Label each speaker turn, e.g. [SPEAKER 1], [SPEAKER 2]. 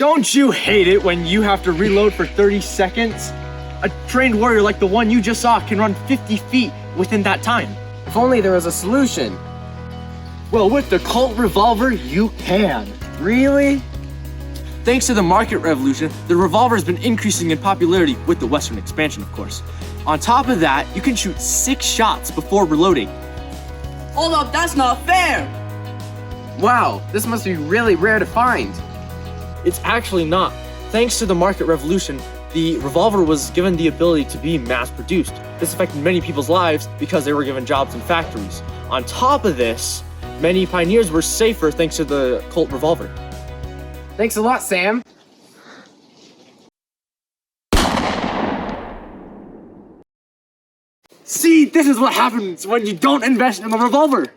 [SPEAKER 1] Don't you hate it when you have to reload for 30 seconds? A trained warrior like the one you just saw can run 50 feet within that time.
[SPEAKER 2] If only there was a solution.
[SPEAKER 1] Well, with the Colt Revolver, you can.
[SPEAKER 2] Really?
[SPEAKER 1] Thanks to the market revolution, the revolver has been increasing in popularity with the Western expansion, of course. On top of that, you can shoot 6 shots before reloading.
[SPEAKER 3] Hold up, that's not fair!
[SPEAKER 2] Wow, this must be really rare to find.
[SPEAKER 1] It's actually not. Thanks to the market revolution, the revolver was given the ability to be mass-produced. This affected many people's lives because they were given jobs in factories. On top of this, many pioneers were safer thanks to the Colt Revolver.
[SPEAKER 2] Thanks a lot, Sam.
[SPEAKER 1] See, this is what happens when you don't invest in a revolver.